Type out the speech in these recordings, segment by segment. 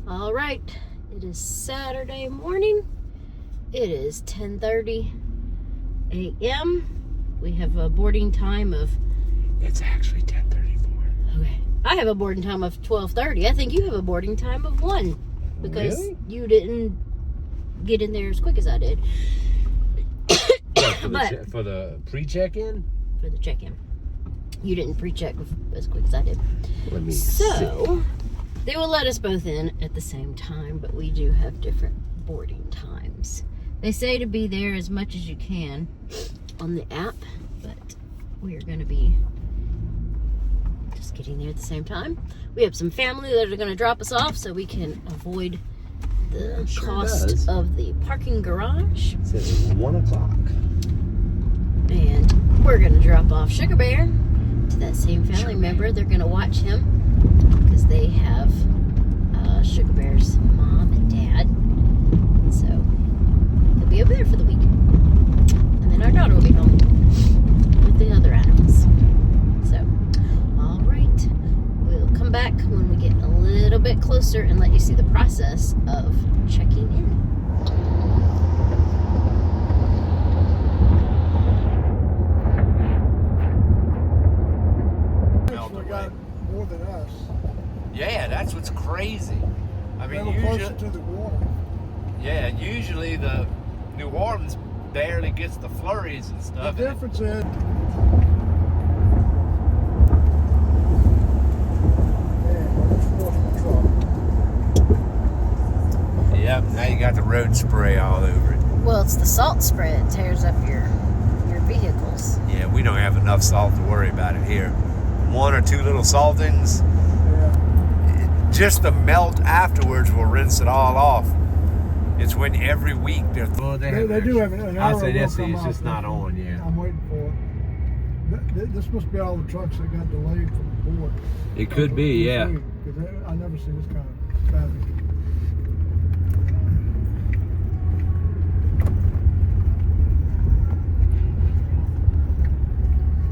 All right, it is Saturday morning. It is 10:30 a.m. We have a boarding time of... It's actually 10:34. Okay. I have a boarding time of 12:30. I think you have a boarding time of 1 because Really? you didn't get in there as quick as I did. For the pre-check-in? For the check-in. You didn't pre-check as quick as I did. Let me see. They will let us both in at the same time, but we do have different boarding times. They say to be there as much as you can on the app, but we are going to be just getting there at the same time. We have some family that are going to drop us off so we can avoid the cost of the parking garage. It says 1 o'clock. And we're going to drop off Sugar Bear to that same family member. They're going to watch him because they have Sugar Bear's mom and dad. So they'll be over there for the week. And then our daughter will be home with the other animals. So, all right. We'll come back when we get a little bit closer and let you see the process of checking in. More than us. Yeah, that's what's crazy. I mean, They're closer to the water. Yeah, usually the New Orleans barely gets the flurries and stuff. The difference is, Yep, now you got the road spray all over it. Well, it's the salt spray that tears up your vehicles. Yeah, we don't have enough salt to worry about it here. 1 or 2 little saltings, just the melt afterwards will rinse it all off. It's when every week they're they do have an I'll arrow say will this, come it's out just there. not on yet. I'm waiting for it. This must be all the trucks that got delayed from the board. It could be, yeah. Because I never see this kind of traffic.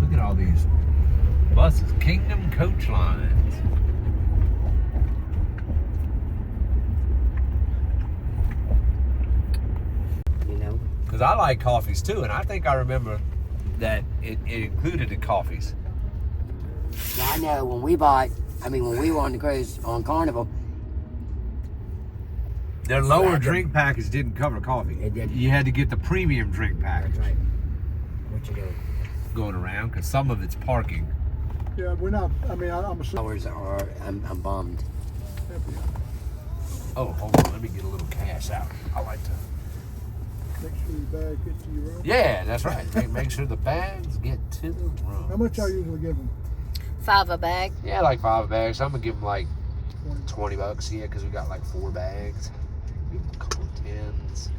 Look at all these buses, Kingdom Coach Lines. You know? Because I like coffees too, and I think I remember that it included the coffees. Yeah, I know when we were on the cruise on Carnival, Their lower drink package didn't cover coffee. It didn't. You had to get the premium drink package. that's right. What you doing? Going around, because some of it's parking. Yeah, we're not. I'm assuming. Hours are. I'm bummed. Oh, hold on, let me get a little cash out. I like to. Make sure your bag gets to your room. Yeah, that's right. Make sure the bags get to the room. How much I usually give them? $5 a bag. Yeah, like 5 bags. I'm gonna give them like $20. Yeah, because we got like 4 bags. Give them a couple of 10s.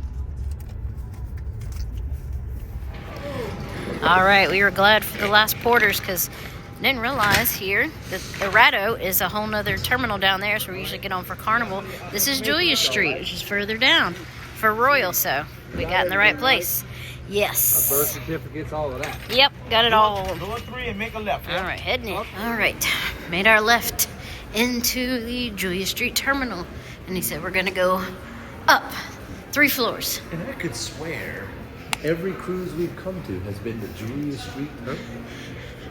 All right, we were glad for the last porters because I didn't realize here that Errato is a whole nother terminal down there, so we usually get on for Carnival. This is Julia Street, which is further down for Royal, so we got in the right place. Yes. Birth certificates, all of that. Yep, got it all. Go 3 and make a left. All right, heading in. All right, made our left into the Julia Street terminal, and he said we're gonna go up 3 floors. And I could swear every cruise we've come to has been to Julia Street Terminal.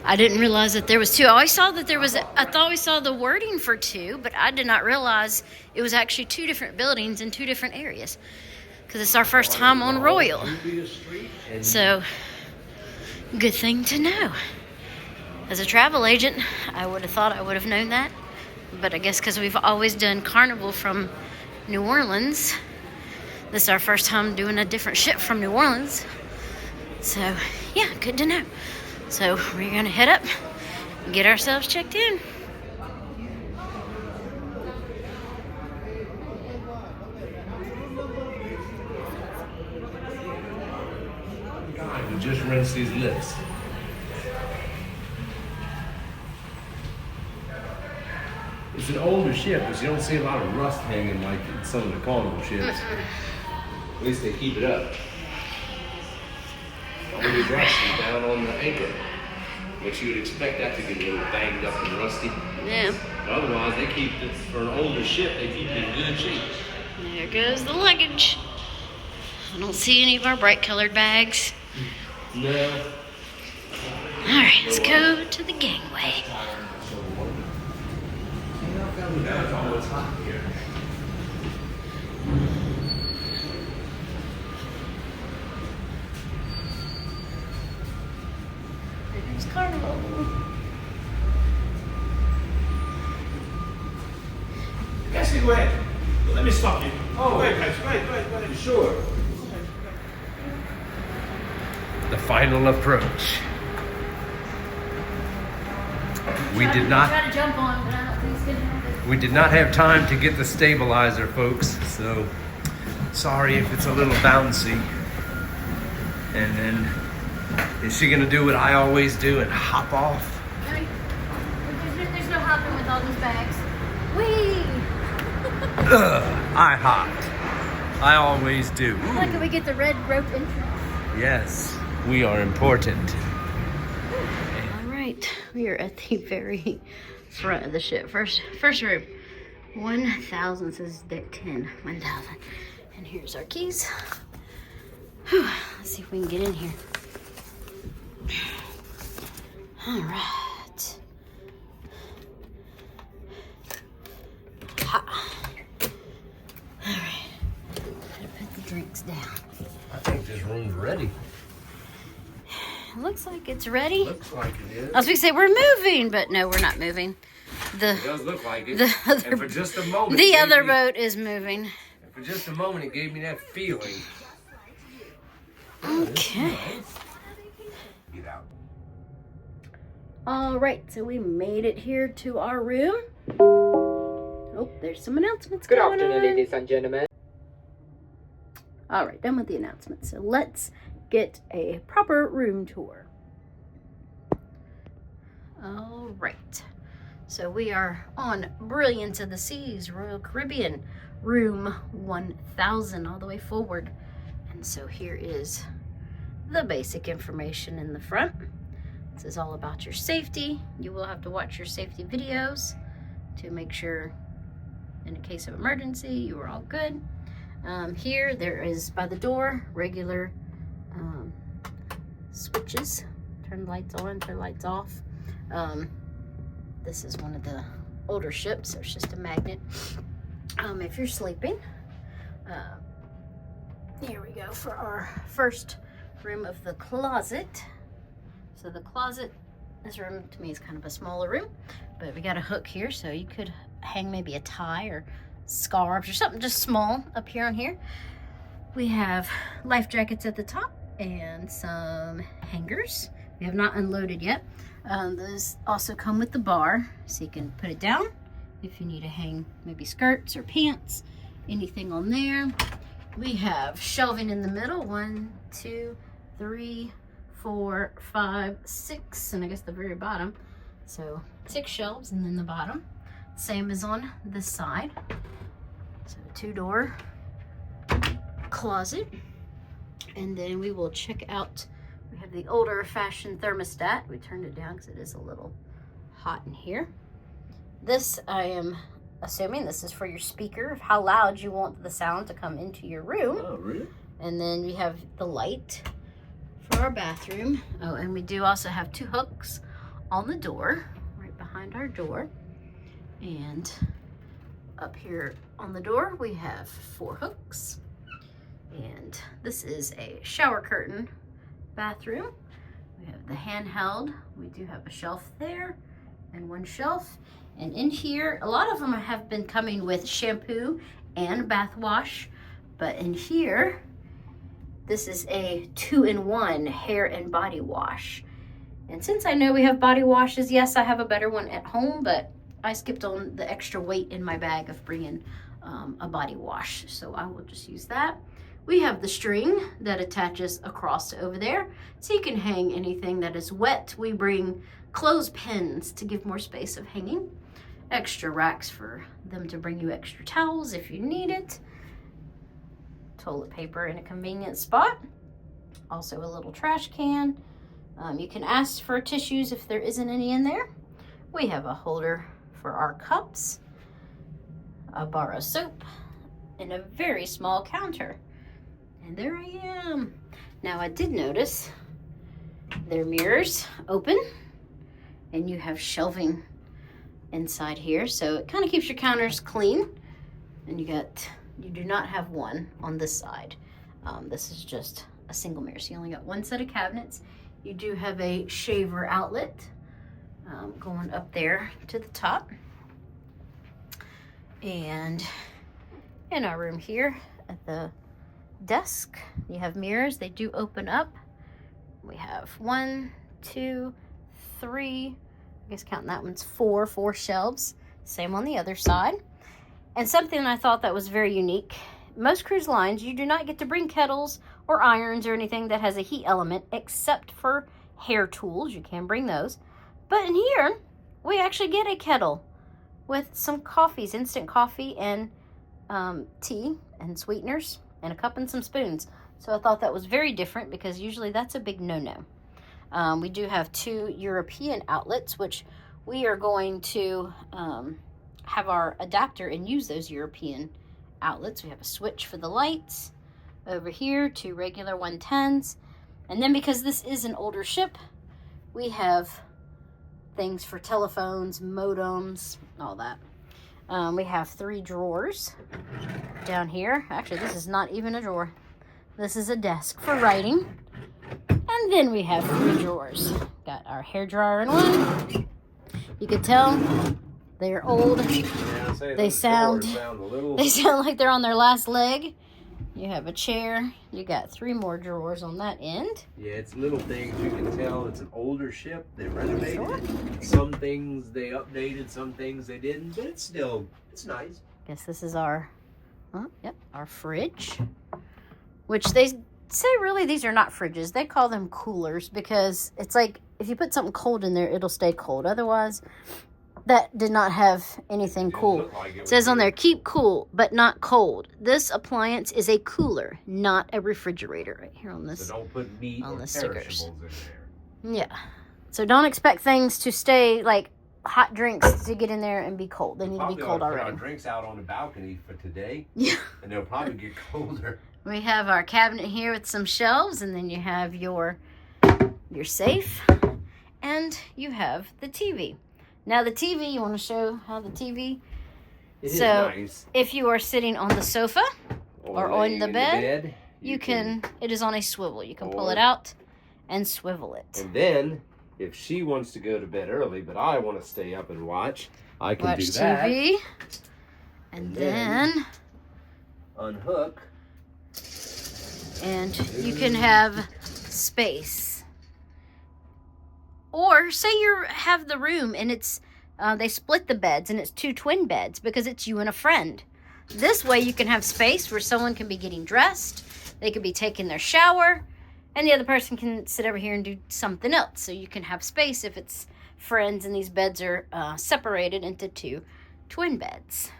I didn't realize that there was 2. I always saw that there was. I thought we saw the wording for 2, but I did not realize it was actually 2 different buildings in 2 different areas. Because it's our first time on Royal, so good thing to know. As a travel agent, I would have thought I would have known that, but I guess because we've always done Carnival from New Orleans, this is our first time doing a different ship from New Orleans. So yeah, good to know. So we're gonna head up and get ourselves checked in. God, we just rinsed these lips. It's an older ship, but you don't see a lot of rust hanging like in some of the Carnival ships. At least they keep it up. All the rust is down on the anchor. But you would expect that to get a little banged up and rusty. Yeah. But otherwise, they keep this, for an older ship, they keep it in good shape. There goes the luggage. I don't see any of our bright colored bags. No. Alright, let's go to the gangway. It's always hot here. There's Carnival. Yes, go ahead. Let me stop you. Oh, wait, wait. Sure. The final approach. We did not. Try to jump on, but I don't think it's gonna happen. We did not have time to get the stabilizer, folks. So sorry if it's a little bouncy. And then is she gonna do what I always do and hop off? I mean, there's no hopping with all these bags. Whee! I hopped. I always do. Look, can we get the red rope entrance? Yes, we are important. All right, we are at the very front of the ship. First room, 1,000 says deck 10, 1,000. And here's our keys. Whew, let's see if we can get in here. All right. Ha. All right. Gotta put the drinks down. I think this room's ready. It looks like it's ready. Looks like it is. I was going to say we're moving, but no, we're not moving. It does look like it. The other, and for just a moment, the other boat is moving. For just a moment, it gave me that feeling. Okay. Get out. All right, so we made it here to our room. Oh, there's some announcements Good going afternoon, on. ladies and gentlemen. All right, done with the announcements. So let's get a proper room tour. All right. So we are on Brilliance of the Seas, Royal Caribbean, room 1000, all the way forward. And so here is the basic information in the front. This is all about your safety. You will have to watch your safety videos to make sure in a case of emergency you are all good. Here there is by the door regular switches. Turn lights on, turn lights off. This is one of the older ships, so it's just a magnet. If you're sleeping, here we go for our first room of the closet. So the closet, this room to me is kind of a smaller room, but we got a hook here, so you could hang maybe a tie or scarves or something just small up here on here. We have life jackets at the top and some hangers. We have not unloaded yet. Those also come with the bar, so you can put it down if you need to hang maybe skirts or pants, anything on there. We have shelving in the middle, 1, 2, 3, 4, 5, 6, and I guess the very bottom. So 6 shelves, and then the bottom. Same as on this side. So 2-door closet. And then we will check out, we have the older fashioned thermostat. We turned it down because it is a little hot in here. This, I am assuming this is for your speaker, of how loud you want the sound to come into your room. Oh, really? And then we have the light for our bathroom. Oh, and we do also have 2 hooks on the door, right behind our door. And up here on the door, we have 4 hooks. And this is a shower curtain bathroom. We have the handheld. We do have a shelf there and 1 shelf. And in here, a lot of them have been coming with shampoo and bath wash. But in here, this is a 2-in-1 hair and body wash. And since I know we have body washes, yes, I have a better one at home, but I skipped on the extra weight in my bag of bringing a body wash. So I will just use that. We have the string that attaches across over there, so you can hang anything that is wet. We bring clothespins to give more space of hanging. Extra racks for them to bring you extra towels if you need it. Toilet paper in a convenient spot. Also a little trash can. You can ask for tissues if there isn't any in there. We have a holder for our cups, a bar of soap, and a very small counter. And there I am. Now I did notice their mirrors open, and you have shelving inside here, so it kind of keeps your counters clean. And you do not have one on this side. This is just a single mirror, so you only got one set of cabinets. You do have a shaver outlet going up there to the top. And in our room here at the desk, you have mirrors. They do open up. We have 1, 2, 3, I guess counting that one's four shelves. Same on the other side. And something I thought that was very unique. Most cruise lines, you do not get to bring kettles or irons or anything that has a heat element, except for hair tools. You can bring those. But in here, we actually get a kettle with some coffees, instant coffee and tea and sweeteners, and a cup and some spoons. So I thought that was very different, because usually that's a big no-no. We do have 2 European outlets, which we are going to have our adapter and use those European outlets. We have a switch for the lights over here, 2 regular 110s. And then, because this is an older ship, we have things for telephones, modems, all that. We have 3 drawers down here. Actually, this is not even a drawer. This is a desk for writing. And then we have 3 drawers. Got our hair dryer in one. You can tell they're old. Yeah, they sound like they're on their last leg. You have a chair. You got 3 more drawers on that end. Yeah, it's little things. You can tell it's an older ship. They renovated it. Some things they updated, some things they didn't. But it's nice. Guess this is our fridge. Which they say really these are not fridges. They call them coolers, because it's like if you put something cold in there, it'll stay cold. Otherwise, that did not have anything cool. It says on there, keep cool, but not cold. This appliance is a cooler, not a refrigerator, right here on this. So don't put meat on or the stickers. perishables in there. Yeah. So don't expect things to stay, like hot drinks to get in there and be cold. They need to be cold Put already. our drinks out on the balcony for today. Yeah. And they'll probably get colder. We have our cabinet here with some shelves, and then you have your safe, and you have the TV. Now the TV, you want to show how the TV? It is nice. If you are sitting on the sofa or on the in bed, you can, it is on a swivel. You can pull it out and swivel it. And then, if she wants to go to bed early, but I want to stay up and watch, I can do that. Watch TV. And then unhook. And you can have space. Or say you have the room and it's they split the beds and it's 2 twin beds because it's you and a friend. This way you can have space where someone can be getting dressed, they could be taking their shower, and the other person can sit over here and do something else. So you can have space if it's friends, and these beds are separated into 2 twin beds.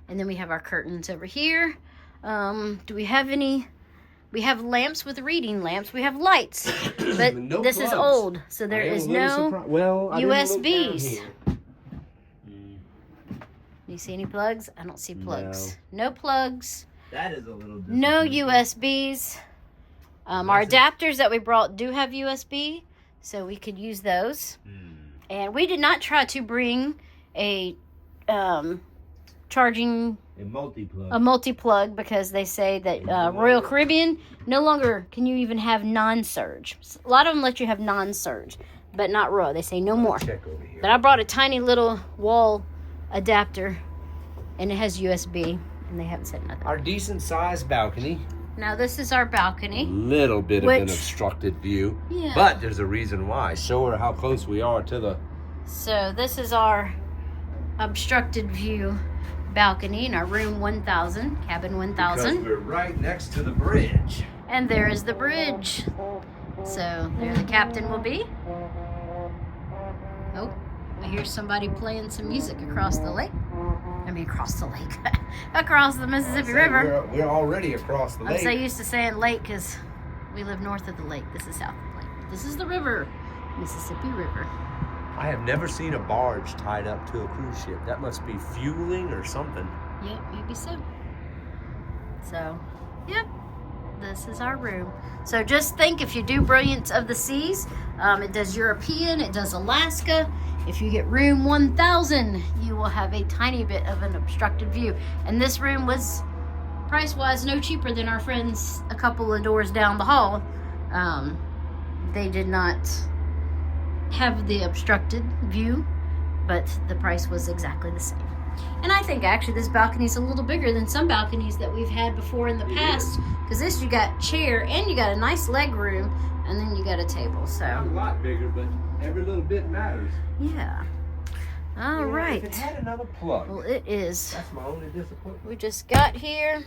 And then we have our curtains over here. Do we have any? We have lamps with reading lamps. We have lights, but No this plugs. is old, so there is no USBs. You see any plugs? I don't see plugs. No plugs. That is a little No USBs. Our adapters that we brought do have USB, so we could use those. And we did not try to bring a charging... A multi-plug because they say that Royal Caribbean no longer can you even have non-surge. A lot of them let you have non-surge, but not Royal. They say no more. Check over here. But I brought a tiny little wall adapter, and it has USB, and they haven't said nothing. Our decent-sized balcony. Now this is our balcony. Little bit of an obstructed view, but there's a reason why. Show her how close we are to the... So this is our obstructed view balcony in our room 1000, cabin 1000. Because we're right next to the bridge. And there is the bridge. So there the captain will be. Oh, I hear somebody playing some music across the lake. I mean, across the lake. Across the Mississippi River. We're already across the lake. I'm so used to saying lake because we live north of the lake. This is south of the lake. This is the river, Mississippi River. I have never seen a barge tied up to a cruise ship. That must be fueling or something. Yep, maybe so. So, yep, this is our room. So just think, if you do Brilliance of the Seas, it does European, it does Alaska. If you get room 1000, you will have a tiny bit of an obstructed view. And this room was, price-wise, no cheaper than our friends a couple of doors down the hall. They did not have the obstructed view, but the price was exactly the same. And I think actually this balcony is a little bigger than some balconies that we've had before in the past, because this, you got chair and you got a nice leg room, and then you got a table. So A lot bigger, but every little bit matters. yeah. All right. If it had another plug. Well, it is. That's my only disappointment. We just got here.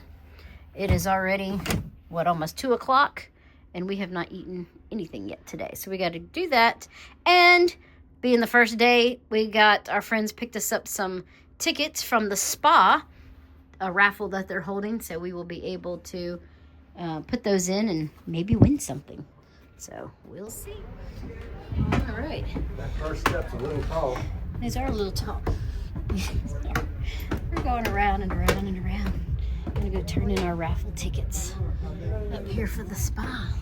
It is already, what, almost 2 o'clock, and we have not eaten anything yet today. So we got to do that. And being the first day, we got, our friends picked us up some tickets from the spa, a raffle that they're holding. So we will be able to put those in and maybe win something. So we'll see. All right. That first step's a little tall. These are a little tall. We're going around and around and around. I'm gonna go turn in our raffle tickets up here for the spa.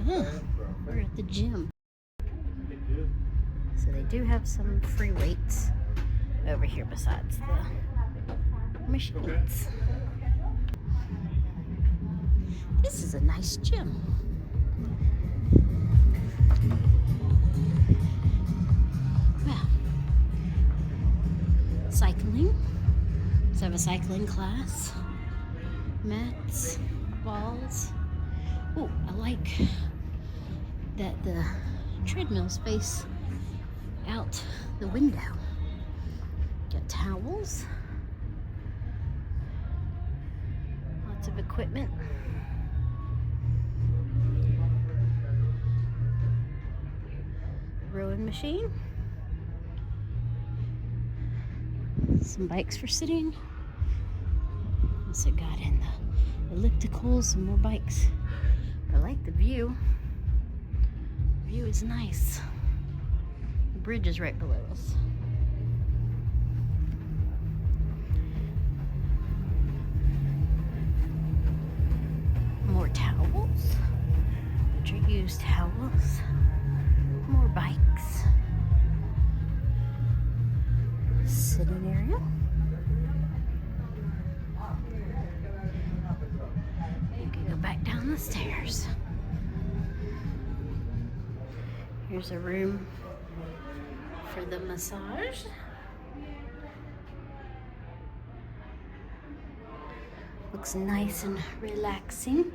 We're at the gym. So they do have some free weights over here besides the machines. This is a nice gym. Well, cycling. Let's have a cycling class. Mats, balls. Oh, I like that the treadmills face out the window. Got towels. Lots of equipment. Rowing machine. Some bikes for sitting. Also got in the ellipticals, some more bikes. I like the view. The view is nice. The bridge is right below us. More towels. Used towels. More bikes. Sitting area. You can go back down the stairs. Here's a room for the massage. Looks nice and relaxing.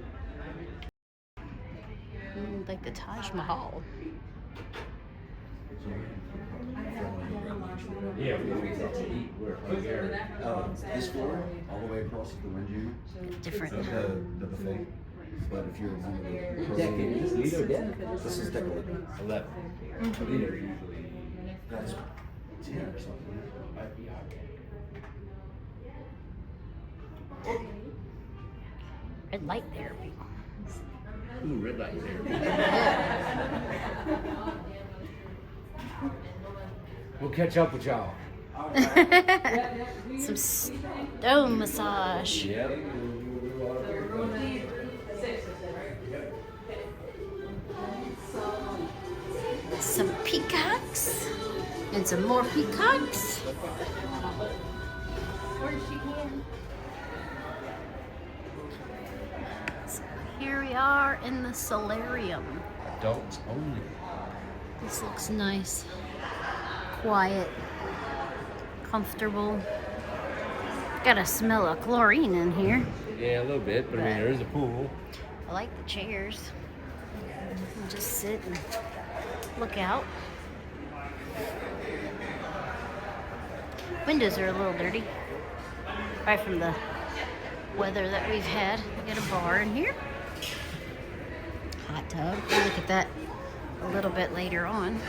Like the Taj Mahal. Yeah, this floor, all the way across the Windjammer. Different. The buffet. But if you're one of the this is deck 11. That's 10 or something. Red light therapy. Ooh, red light there. We'll catch up with y'all. Some stone massage. Yep. Some peacocks. And some more peacocks. So here we are in the Solarium. Adults only. This looks nice. Quiet. Comfortable. Got a smell of chlorine in here. Yeah, a little bit, but I mean, there is a pool. I like the chairs. You can just sit and look out. Windows are a little dirty. Right from the weather that we've had. We got a bar in here. Hot tub. We'll look at that a little bit later on.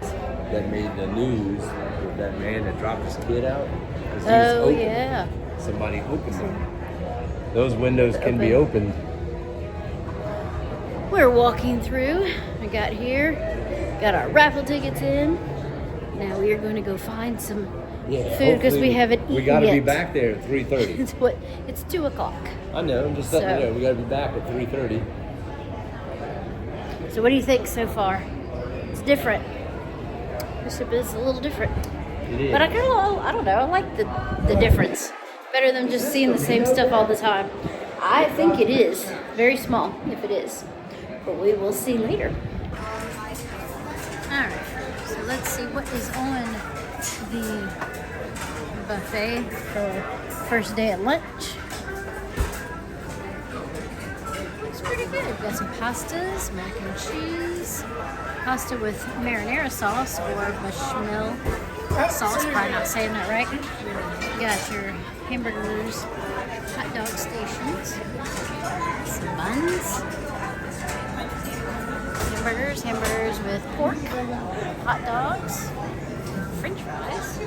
That made the news with that man that dropped his kid out. 'Cause he's Oh, open. yeah. Somebody opened them. Those windows can be opened. We're walking through. We got here, got our raffle tickets in. Now we are going to go find some food because we haven't eaten We got to be yet. back there at 3:30. It's what? It's 2 o'clock. I know. I'm just letting you So- know. We got to be back at 3:30. So what do you think so far? It's different. It's a little different. It is. But I don't know. I like the difference. Better than just seeing the same stuff all the time. I think it is very small, if it is. But we will see later. All right. So let's see what is on the buffet for first day at lunch. It's pretty good. We've got some pastas, mac and cheese, pasta with marinara sauce or bechamel sauce. Probably not saying that right. You got your hamburgers, hot dog stations, some buns, hamburgers with pork, hot dogs, French fries.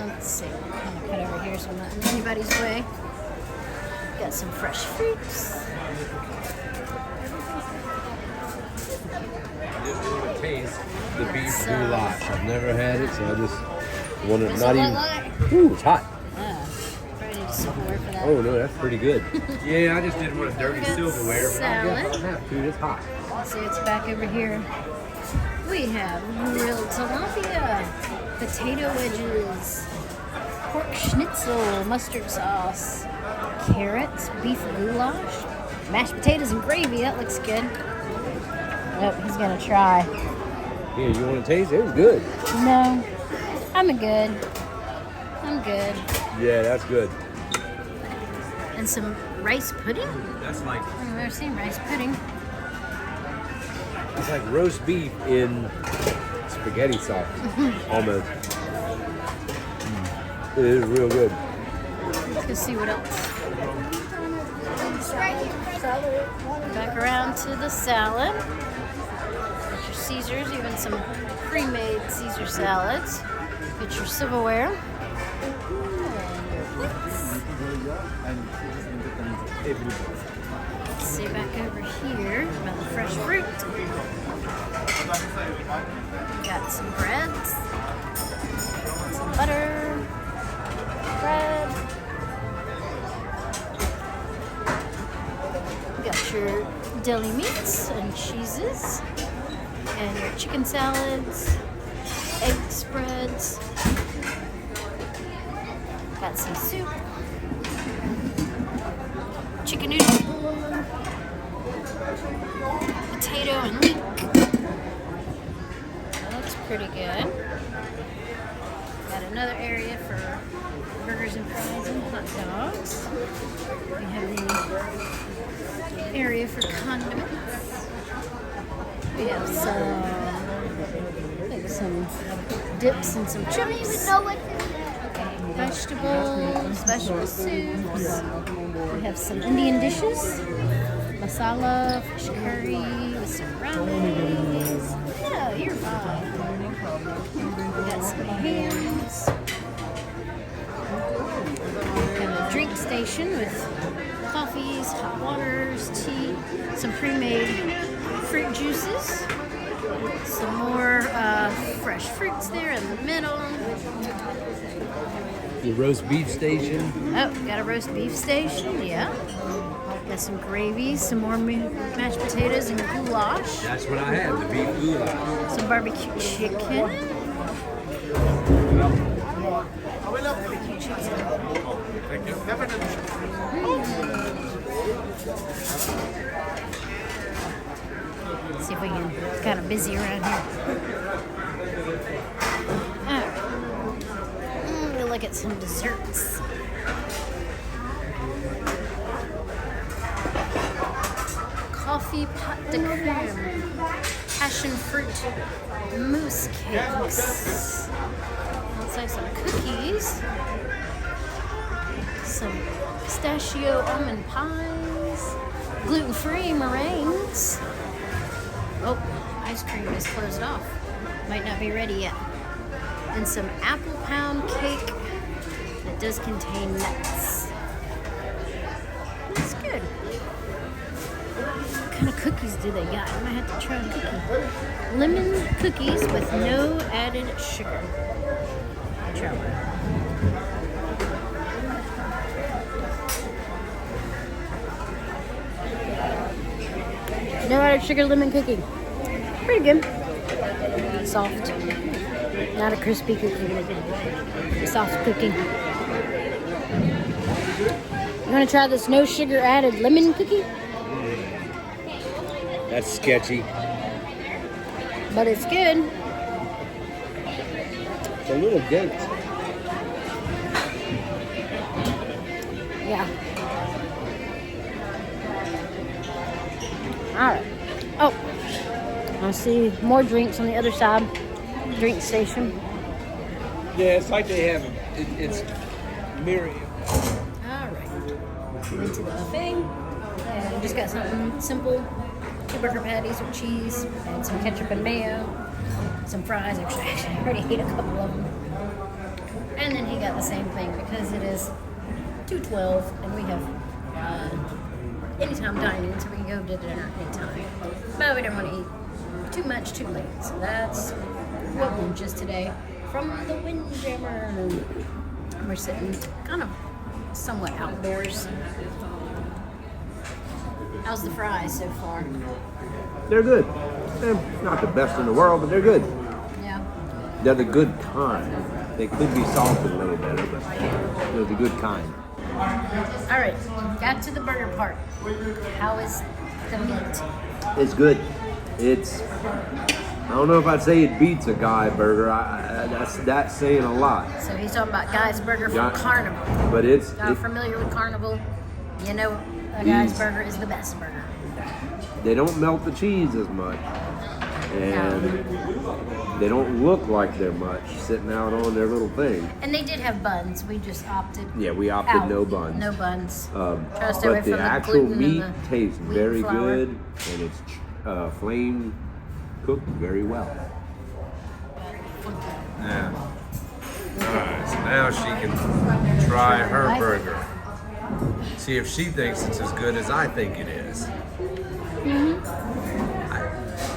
Let's see. I'm gonna put over here so I'm not in anybody's way. Got some fresh fruits. I just want to taste the beef So- goulash. I've never had it, so I just want to What's not it even. look like? Ooh, it's hot. Probably need silverware for that. Oh no, that's pretty good. Yeah, I just didn't want to dirty We got silverware. But I guess salad. I'll have to. It's hot. Let's see, it's back over here. We have grilled tilapia, potato wedges, pork schnitzel, mustard sauce, carrots, beef goulash, mashed potatoes and gravy. That looks good. Oh, he's gonna try. Here, you want to taste it? It was good. No, I'm good. I'm good. Yeah, that's good. And some rice pudding? That's like I've never seen rice pudding. it's like roast beef in spaghetti sauce, almost. It is real good. Let's go see what else. Back around to the salad. Get your Caesars, even some pre-made Caesar salads. Get your silverware. And your plates. Let's see back over here about the fresh fruit. Got some breads, some butter, bread. Got your deli meats and cheeses, and your chicken salads, egg spreads. Got some soup, chicken noodle, potato and leek. That looks pretty good. Got another area for burgers and fries and hot dogs. We have the area for condiments. We have some dips and some chips. Vegetables, vegetable soups. We have some Indian dishes. Masala, fish curry with some rice. No, you're fine. We got some hams. Got a drink station with coffees, hot waters, tea, some pre-made fruit juices, some more fresh fruits there in the middle. The roast beef station. Oh, got a roast beef station, yeah. Got some gravy, some more mashed potatoes and goulash, That's what I had, the beef goulash. some barbecue chicken. Barbecue chicken. Let's see if we can. It's kind of busy around here. Alright. We'll look at some desserts. Coffee pot de creme, passion fruit mousse cakes. Looks like some cookies, some pistachio almond pies, gluten-free meringues. Oh, ice cream is closed off. Might not be ready yet. And some apple pound cake that does contain nuts. That's good. cookies do they got? I might have to try a cookie. Lemon cookies with no added sugar. Try one. No added sugar lemon cookie. Pretty good. Soft. Not a crispy cookie. A soft cookie. You want to try this no sugar added lemon cookie? That's sketchy. But it's good. It's a little dense. Yeah. Alright. Oh. I see more drinks on the other side. Drink station. Yeah, it's like they have them. It's myriad. Alright. Into the buffet. And just got something simple. 2 burger patties with cheese and some ketchup and mayo. Some fries. Actually, I already ate a couple of them. And then he got the same thing because it is 2:12 and we have anytime dining, so we can go to dinner anytime. But we don't want to eat too much too late. So that's what lunch is today from the Windjammer. And we're sitting kind of somewhat outdoors. How's the fries so far? They're good. They're not the best in the world, but they're good. Yeah. They're the good kind. They could be salted a little better, but they're the good kind. All right, got to the burger part. How is the meat? It's good. It's, I don't know if I'd say it beats a Guy burger. That's saying a lot. So he's talking about Guy's Burger from Carnival. But it's Not familiar with Carnival? You know, a Guy's Burger is the best burger. they don't melt the cheese as much, and they don't look like they're much sitting out on their little thing. And they did have buns. We just opted. Yeah, we opted out. no buns. No buns. Try to stay away But from the the actual gluten and meat the tastes wheat very flour. good, and it's flame cooked very well. Yeah. Alright, so now she can try her burger. See if she thinks it's as good as I think it is.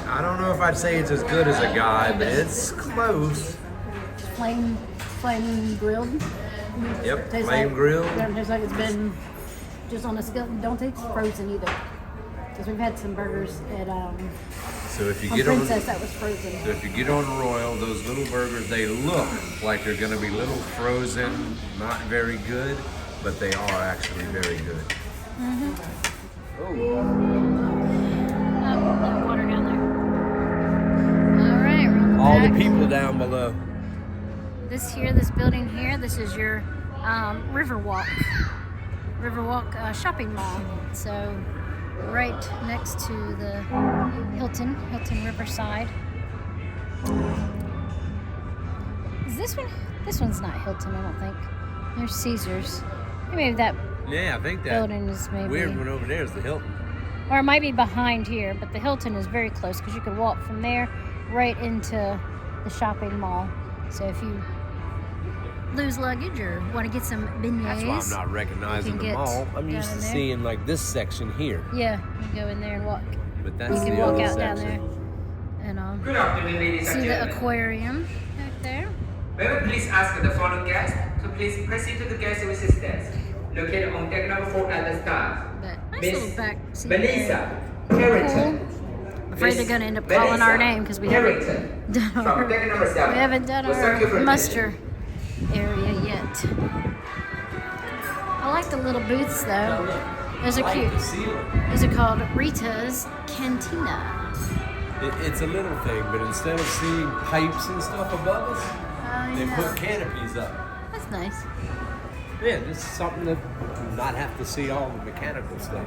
I don't know if I'd say it's as good as a Guy, but it's close. Flame grilled. Yep, Tastes flame like, grilled. Doesn't taste like it's been just on a skillet. Don't taste frozen either. Because we've had some burgers at So if you on get on, Princess that was frozen. so if you get on Royal, those little burgers, they look like they're going to be little frozen, not very good, but they are actually very good. That water down there. All right, we're on the All the back. people down below. This building here, this is your Riverwalk shopping mall. So right next to the Hilton Riverside. Is this one? This one's not Hilton, I don't think. There's Caesars. Maybe that Yeah, I think that building is maybe. weird one over there is the Hilton. Or it might be behind here, but the Hilton is very close because you could walk from there right into the shopping mall. So if you lose luggage or want to get some beignets, That's why I'm not recognizing you can the get mall. I'm down used to in there. seeing like this section here, Yeah, you go in there and walk. but that's You can the walk other out down section. there and Good afternoon, ladies and see the gentlemen. aquarium back there. May we please ask the following guest to please proceed to the guest services desk located on deck number 4 at the start. But nice Miss little back seat Melissa there. Harrington. I'm afraid they're going to end up calling our name because we haven't done From deck number 7. we haven't done Well, thank you for our your muster area yet. I like the little booths though. Those are cute. Those are called Rita's Cantina. It's a little thing, but instead of seeing pipes and stuff above us, they yeah. put canopies up. That's nice. Yeah, this is something that you not have to see all the mechanical stuff.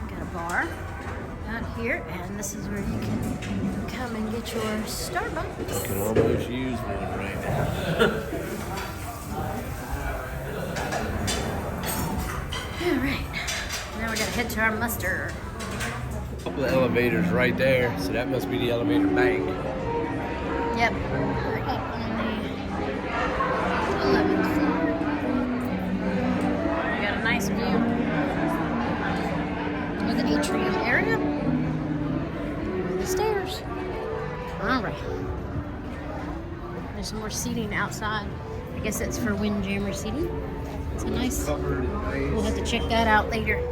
Got a bar out here, and this is where you can come and get your Starbucks. I can almost use one right now. All right, now we gotta head to our muster. A couple of elevators right there, so that must be the elevator bank. Yep. We're up on the 11th floor. We got a nice view of the atrium area. All right. There's some more seating outside. I guess that's for Windjammer seating. It's a nice. We'll have to check that out later.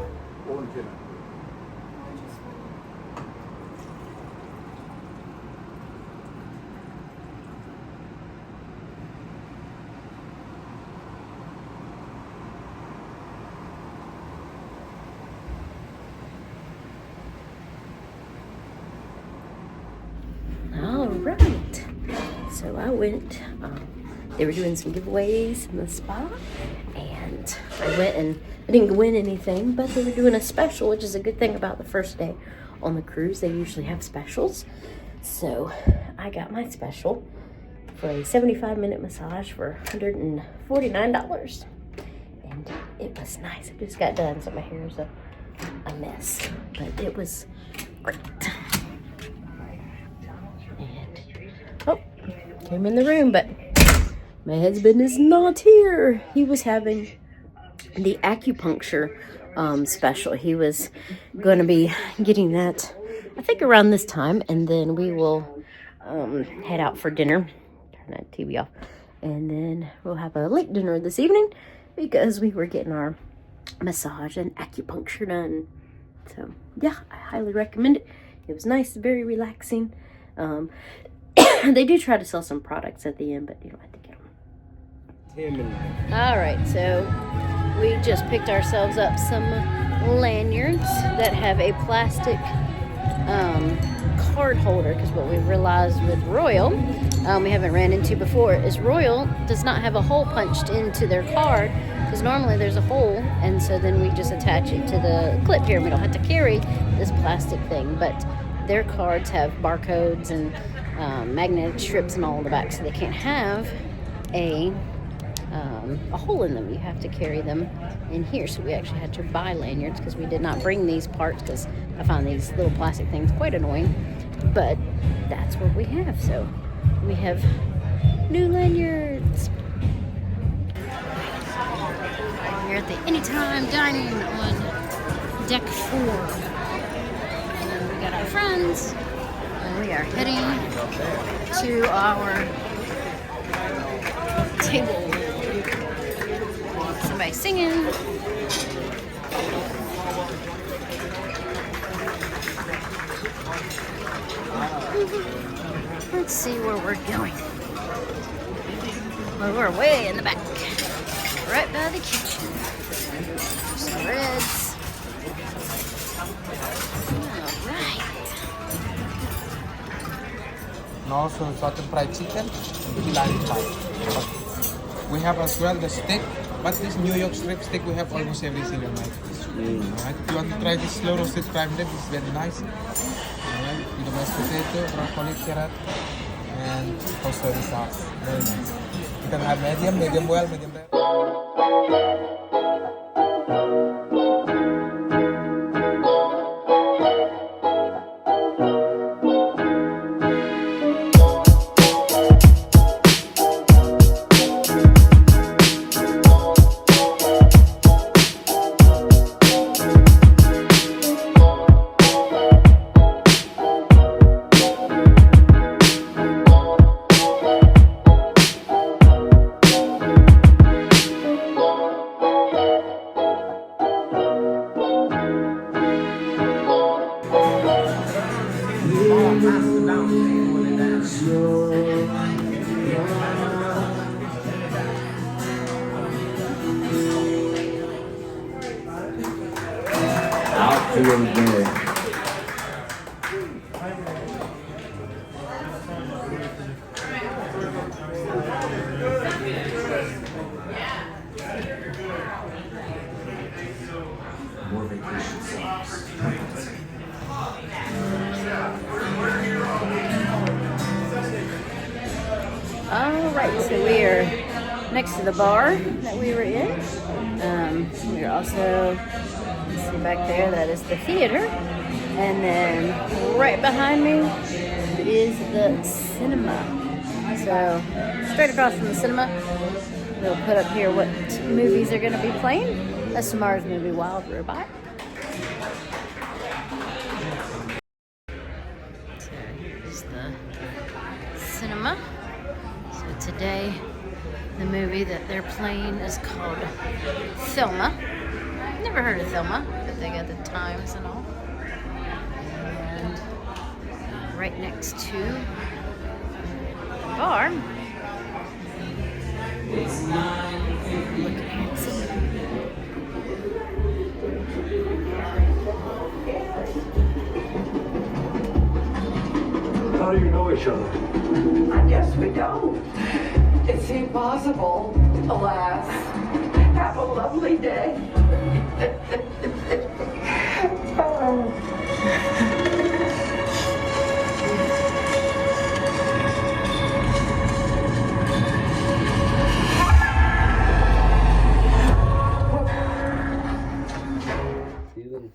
All right. So I went. They were doing some giveaways in the spa, and I went and I didn't win anything, but they were doing a special, which is a good thing about the first day on the cruise. They usually have specials. So I got my special for a 75-minute massage for $149. And it was nice. I just got done, so my hair is a mess. But it was great. And, oh, came in the room, but my husband is not here. He was having the acupuncture special. He was going to be getting that, I think, around this time, and then we will head out for dinner. Turn that TV off. And then we'll have a late dinner this evening because we were getting our massage and acupuncture done. So, yeah, I highly recommend it. It was nice, very relaxing. They do try to sell some products at the end, but you don't have to get them. All right, so we just picked ourselves up some lanyards that have a plastic card holder, because what we've realized with Royal, we haven't ran into before, is Royal does not have a hole punched into their card, because normally there's a hole, and so then we just attach it to the clip here, and we don't have to carry this plastic thing. But their cards have barcodes and magnetic strips and all in the back, so they can't have a hole in them. You have to carry them in here. So we actually had to buy lanyards because we did not bring these parts, because I found these little plastic things quite annoying. But that's what we have. So we have new lanyards. We're at the Anytime Dining on deck 4. And we got our friends, and we are heading to our table. Somebody singing. Let's see where we're going. Well, we're way in the back, right by the kitchen. Some reds. All right. And also salted fried chicken and Pilari pie. We have as well the steak, but this New York strip steak we have almost every single night. Alright, if you want to try this slow roasted prime rib, it's very nice. Alright, with the mashed potato, broccoli, carrot, and also the sauce. Very nice. You can have medium well, medium rare. Alright, so we are next to the bar that we were in. We're also, see back there, that is the theater. And then right behind me is the cinema. So straight across from the cinema, they'll put up here what movies are going to be playing. That's tomorrow's movie, Wild Robot. So here's is the cinema. So today, the movie that they're playing is called Thelma. Never heard of Thelma, but they got the times and all. And right next to the bar, look at it. How do you know each other? I guess we don't. It seemed possible, alas. Have a lovely day.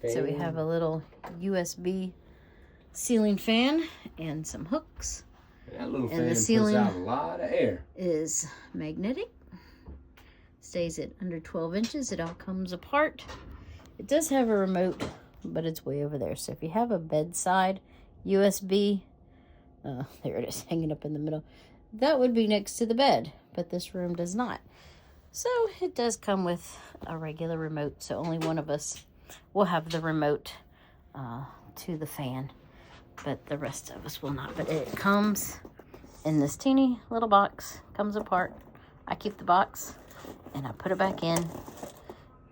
So we have a little USB ceiling fan and some hooks. That little And fan the ceiling puts out a lot of air. Is magnetic. Stays at under 12 inches. It all comes apart. It does have a remote, but it's way over there. So if you have a bedside USB, there it is, hanging up in the middle, that would be next to the bed, but this room does not. So it does come with a regular remote, so only one of us will have the remote to the fan, but the rest of us will not. But it comes in this teeny little box, comes apart. I keep the box and I put it back in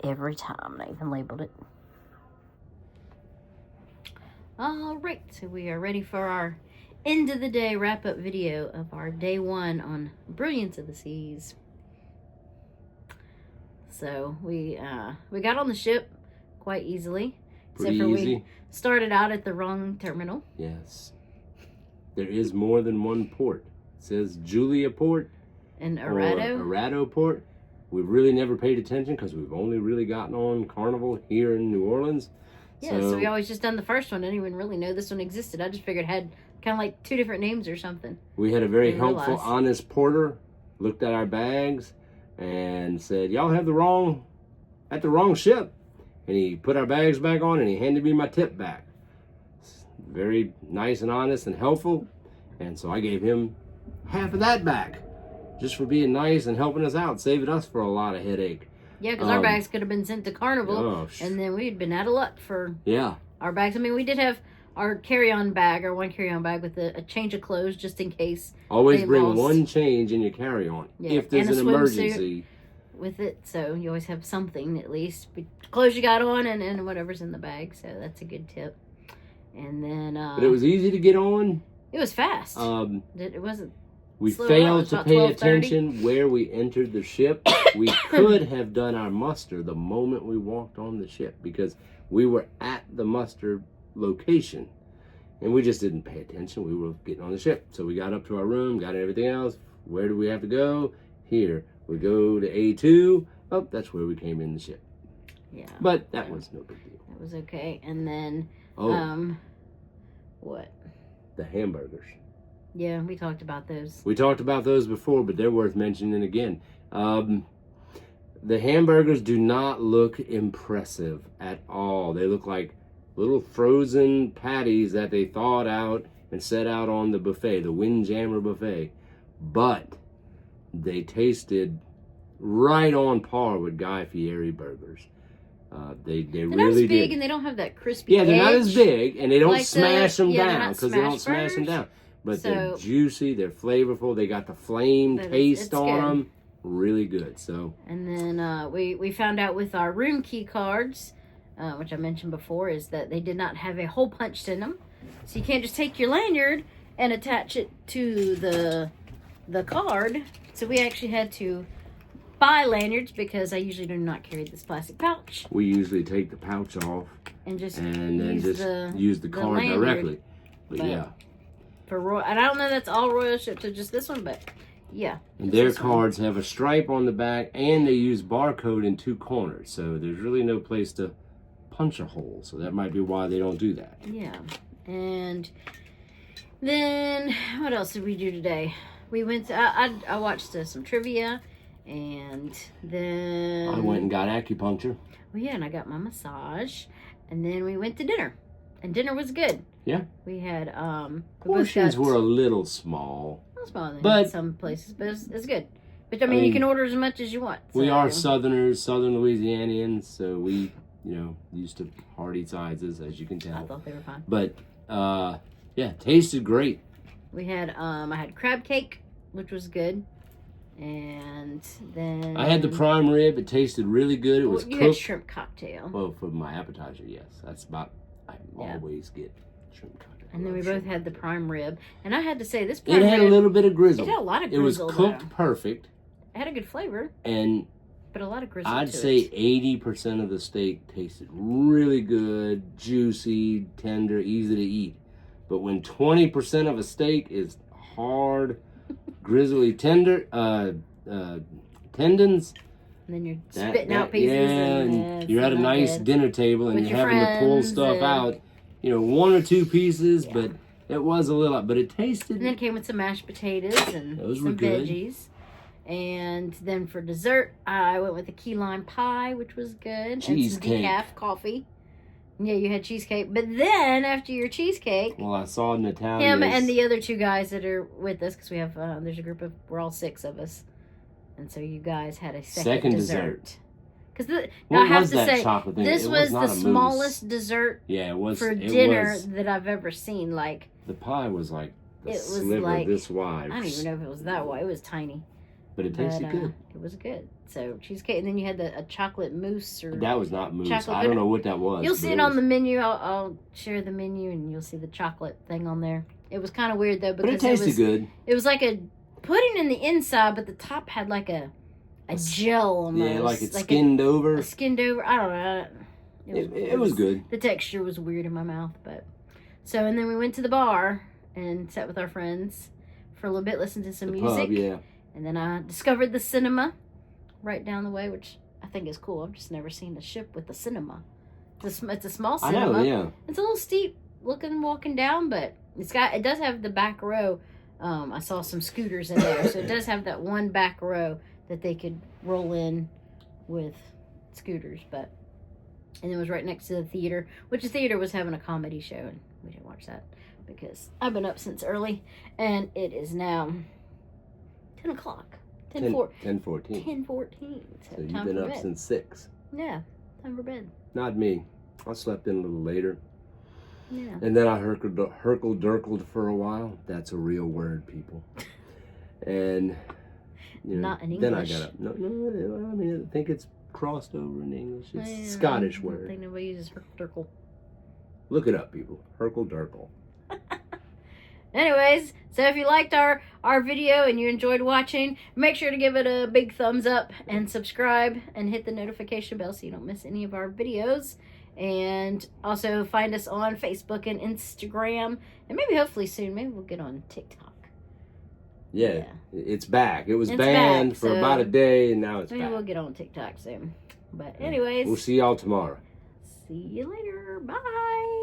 every time. I even labeled it. All right, so we are ready for our end of the day wrap-up video of our day 1 on Brilliance of the Seas. So we got on the ship quite easily. Pretty except for easy. we started out at the wrong terminal. Yes. There is more than one port. It says Julia Port. And Arado. Or Arado Port. We've really never paid attention because we've only really gotten on Carnival here in New Orleans. Yeah, so we always just done the first one. I didn't even really know this one existed. I just figured it had kind of like 2 different names or something. We had a very helpful, realize. honest porter, looked at our bags and said, y'all have the wrong ship. And he put our bags back on and he handed me my tip back. Very nice and honest and helpful. And so I gave him half of that back just for being nice and helping us out, saving us for a lot of headache. Yeah, because our bags could have been sent to Carnival, and then we'd been out of luck for our bags. I mean, we did have our carry-on bag, our one carry-on bag with a change of clothes just in case. Always bring one change in your carry-on if there's an emergency. With it, so you always have something at least. Clothes you got on and whatever's in the bag, so that's a good tip. And then... but it was easy to get on. It was fast. It wasn't... We failed to pay attention where we entered the ship. We could have done our muster the moment we walked on the ship because we were at the muster location and we just didn't pay attention. We were getting on the ship. So we got up to our room, got everything else. Where do we have to go? Here. We go to A2. Oh, that's where we came in the ship. Yeah. But that was no big deal. That was okay. And then, what? The hamburgers. Yeah, we talked about those. We talked about those before, but they're worth mentioning again. The hamburgers do not look impressive at all. They look like little frozen patties that they thawed out and set out on the buffet, the Windjammer buffet. But they tasted right on par with Guy Fieri burgers. They they're really not as big did. And they don't have that crispy they're not as edge. big, and they don't Like smash them they're down not because they don't smash smash them burgers. down. But So- they're juicy, they're flavorful, they got the flame taste it's on good. them. Really good. So And then we found out with our room key cards, which I mentioned before, is that they did not have a hole punched in them. So you can't just take your lanyard and attach it to the card. So we actually had to buy lanyards because I usually do not carry this plastic pouch. we usually take the pouch off And just and then use the card lanyard. directly. But But yeah. For Royal, and I don't know that's all Royal ships or just this one, but yeah. And just their this one. cards have a stripe on the back and they use barcode in 2 corners. So there's really no place to punch a hole. So that might be why they don't do that. Yeah. And then what else did we do today? We went to, I watched some trivia, and then I went and got acupuncture. well, yeah, and I got my massage, and then we went to dinner, and dinner was good. Yeah. We had Portions were a little small. Smaller than but some places, but it's good. But I mean, you can order as much as you want. We so. are Southerners, Southern Louisianians, so we, used to hearty sizes, as you can tell. I thought they were fine. But yeah, tasted great. We had I had crab cake, which was good, and then I had the prime rib. It tasted really good. It was you cooked. had shrimp cocktail. Well, for my appetizer, yes, that's about. I always get shrimp cocktail. And then we both had the prime rib, and I had to say this prime It had rib, a little bit of grizzle. It had a lot of grizzle. It was cooked though. perfect. It had a good flavor. And but a lot of grizzle. I'd say 80% of the steak tasted really good, juicy, tender, easy to eat. But when 20% of a steak is hard, grizzly tender, tendons. And then you're spitting out pieces. And you're at a nice dinner table and you're having to pull stuff out. One or two pieces, but it was a little, but it tasted. And then it came with some mashed potatoes and those some were good. veggies. And then for dessert, I went with a key lime pie, which was good. Cheesecake. And some decaf coffee. Yeah, you had cheesecake. But then, after your cheesecake... Well, I saw Natalia. Him and the other two guys that are with us, because we have, there's a group of, we're all 6 of us. And so you guys had a second dessert. Because I have to say, this was the smallest dessert for dinner that I've ever seen. Like the pie was like it was sliver like this wide. I don't even know if it was that wide. It was tiny, but it tasted good. It was good. So cheesecake, and then you had a chocolate mousse or that was not mousse. Chocolate. I don't know what that was. You'll see it on the menu. I'll share the menu, and you'll see the chocolate thing on there. It was kind of weird though because but it tasted good. It was like a pudding in the inside, but the top had like a gel almost. Yeah, like it skinned over. A skinned over. I don't know. It was good. The texture was weird in my mouth, but so and then we went to the bar and sat with our friends for a little bit, listened to some music. Pub, yeah. And then I discovered the cinema right down the way, which I think is cool. I've just never seen a ship with a cinema. It's a small cinema. I know, yeah. It's a little steep looking walking down, but it does have the back row. I saw some scooters in there, so it does have that one back row that they could roll in with scooters, and it was right next to the theater, which the theater was having a comedy show, and we didn't watch that because I've been up since early, and it is now 10 o'clock. 10:14. So you've been up since 6. Yeah, time for bed. Not me. I slept in a little later. Yeah. And then I herkled for a while. That's a real word, people. And not in English. Then I got up. No, I mean, I think it's crossed over in English. It's a Scottish word. I think nobody uses herkle. Look it up, people. Herkle. Anyways, so if you liked our video and you enjoyed watching, make sure to give it a big thumbs up and subscribe and hit the notification bell so you don't miss any of our videos. And also find us on Facebook and Instagram, and maybe hopefully soon, maybe we'll get on TikTok. Yeah, it's back. It was banned for about a day, and now it's back. Maybe we'll get on TikTok soon. But anyways, we'll see y'all tomorrow. See you later. Bye.